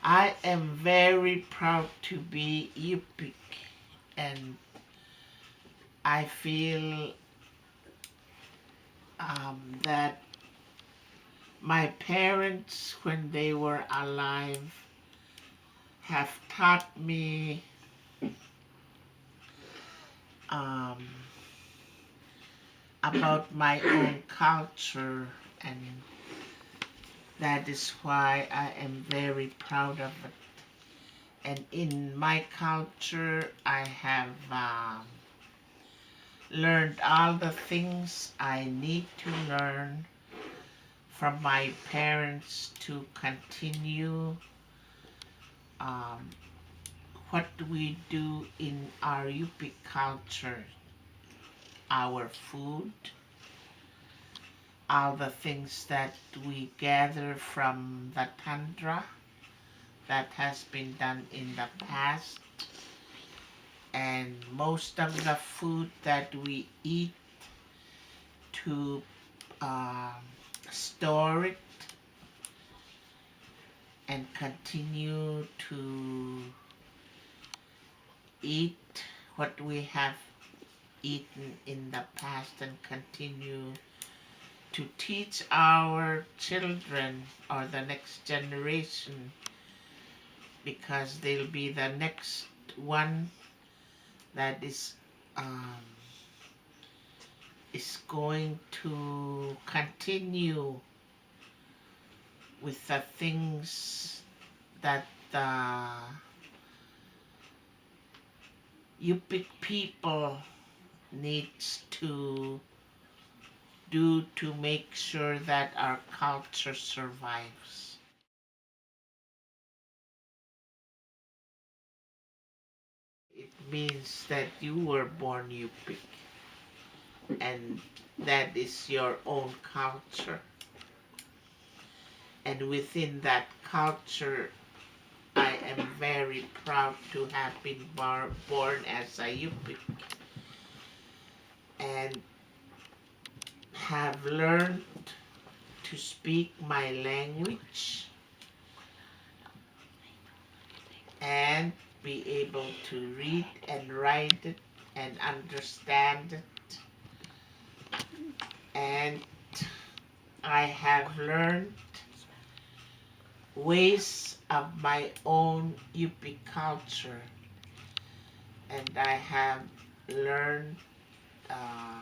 I am very proud to be Yupik, and I feel that my parents, when they were alive, have taught me um, about my own culture, and that is why I am very proud of it. And in my culture, I have learned all the things I need to learn from my parents to continue um, what we do in our Yupi culture, our food, all the things that we gather from the tundra that has been done in the past, and most of the food that we eat to um, store it and continue to eat what we have eaten in the past and continue to teach our children or the next generation, because they'll be the next one that is going to continue with the things that the Yupik people needs to do to make sure that our culture survives. It means that you were born Yupik, and that is your own culture. And within that culture, I am very proud to have been born as a Yupik and have learned to speak my language and be able to read and write it and understand it. And I have learned ways of my own Yupi culture, and I have learned uh,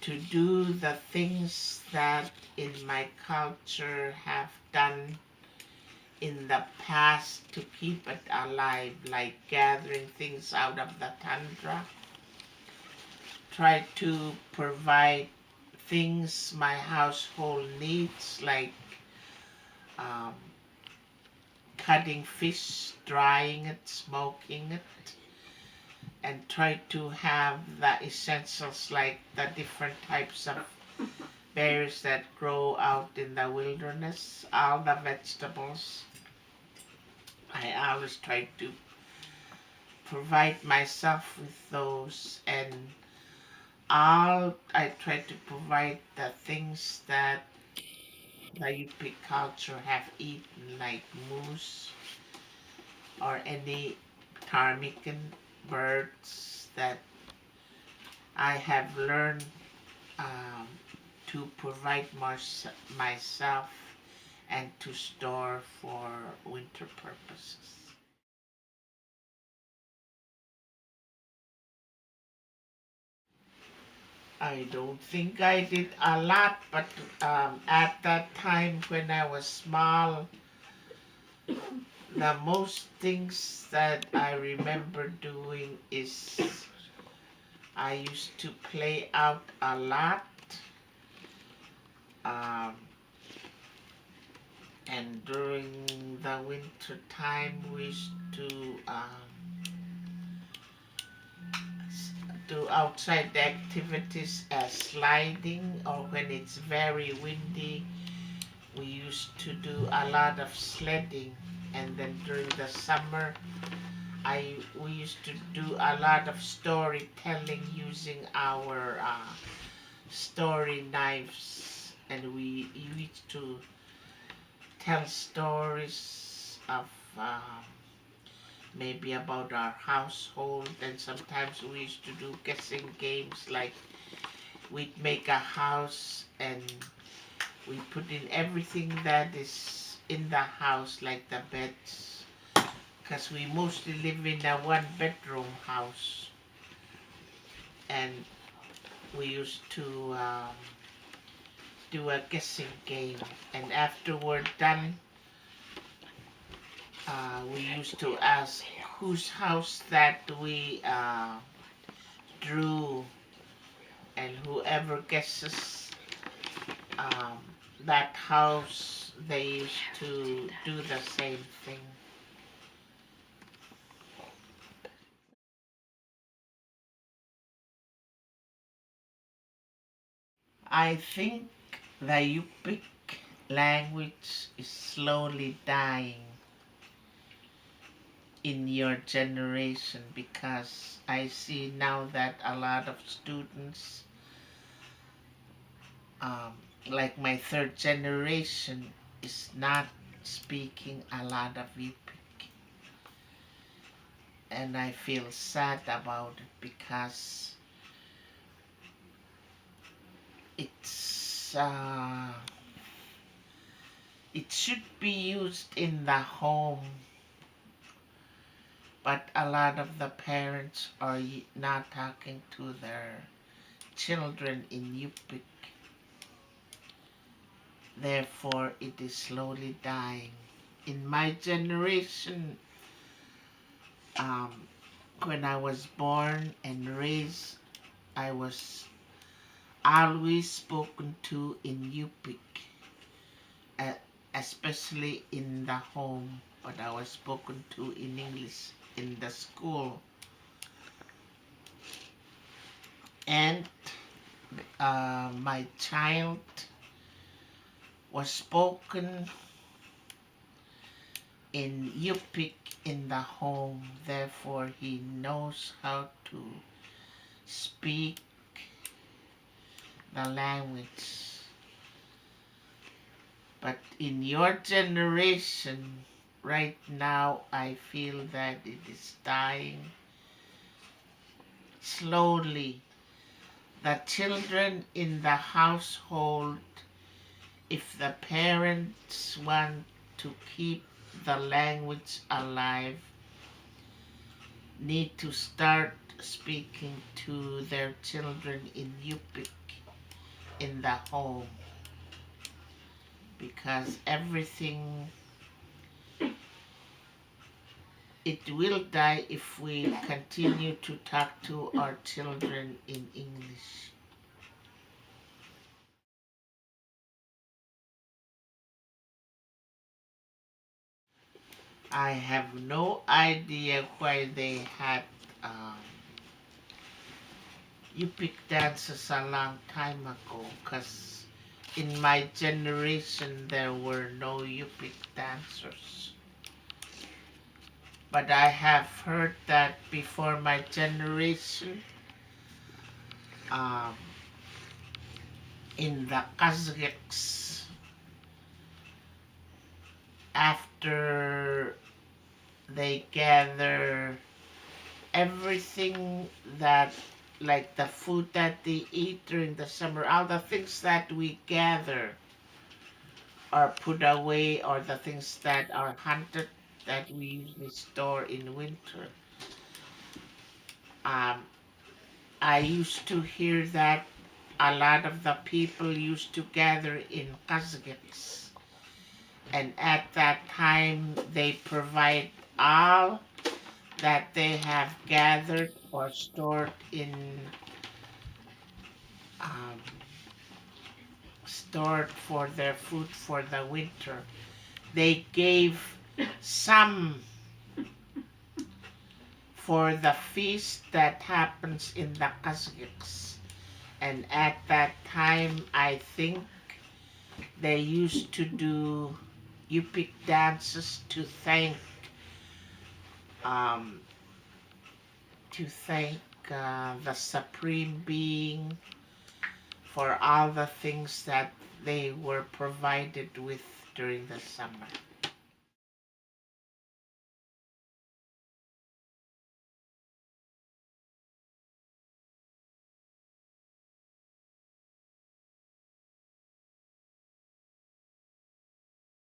to do the things that in my culture have done in the past to keep it alive, like gathering things out of the tundra, try to provide things my household needs, like um, cutting fish, drying it, smoking it, and try to have the essentials like the different types of berries that grow out in the wilderness, all the vegetables. I always try to provide myself with those, and all I try to provide the things that the Yupi culture have eaten, like moose or any ptarmigan birds that I have learned um, to provide myself and to store for winter purposes. I don't think I did a lot, but at that time when I was small, the most things that I remember doing is I used to play out a lot, um, and during the winter time we used to do outside activities as sliding, or when it's very windy we used to do a lot of sledding. And then during the summer we used to do a lot of storytelling using our story knives, and we used to tell stories of maybe about our household, and sometimes we used to do guessing games like we'd make a house and we put in everything that is in the house, like the beds, because we mostly live in a one-bedroom house, and we used to do a guessing game, and after we're done, we used to ask whose house that we drew, and whoever guesses um, that house, they used to do the same thing. I think the Yupik language is slowly dying in your generation, because I see now that a lot of students, um, like my third generation, is not speaking a lot of Yupik. And I feel sad about it, because it's it should be used in the home, but a lot of the parents are not talking to their children in Yupik. Therefore, it is slowly dying. In my generation, um, when I was born and raised, I was always spoken to in Yupik, uh, especially in the home, but I was spoken to in English in the school. And my child was spoken in Yupik in the home, therefore he knows how to speak the language. But in your generation, right now, I feel that it is dying slowly. The children in the household, if the parents want to keep the language alive, need to start speaking to their children in Yupik in the home, because everything, it will die if we continue to talk to our children in English. I have no idea why they had Yupik dances a long time ago, because in my generation there were no Yupik dancers. But I have heard that before my generation, um, in the Kazakhs, after they gather everything that, like the food that they eat during the summer, all the things that we gather are put away, or the things that are hunted that we usually store in winter. Um, I used to hear that a lot of the people used to gather in Kazakhs, and at that time they provide all that they have gathered or stored in um, stored for their food for the winter. They gave some for the feast that happens in the Kazakhs. And at that time, I think they used to do Yupik dances um, to thank the Supreme Being for all the things that they were provided with during the summer.